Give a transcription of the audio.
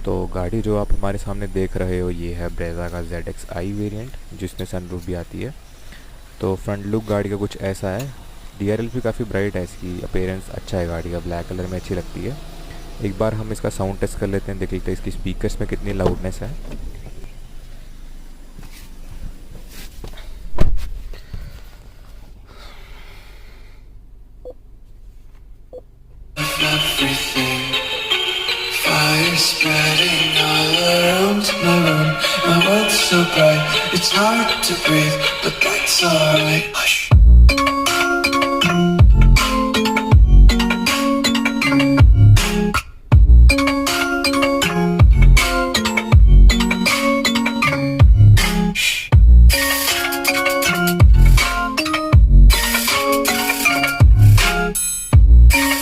तो गाड़ी जो आप हमारे सामने देख रहे हो ये है ब्रेज़ा का ZX-i वेरिएंट, जिसमें सनरूफ भी आती है। तो फ्रंट लुक गाड़ी का कुछ ऐसा है। DRL भी काफ़ी ब्राइट है, इसकी अपीयरेंस अच्छा है गाड़ी का, ब्लैक कलर में अच्छी लगती है। एक बार हम इसका साउंड टेस्ट कर लेते हैं, देख लेते हैं इसकी स्पीकर्स में कितनी लाउडनेस है। Everything, fire spreading all around my room. My world's so bright, it's hard to breathe, but that's alright.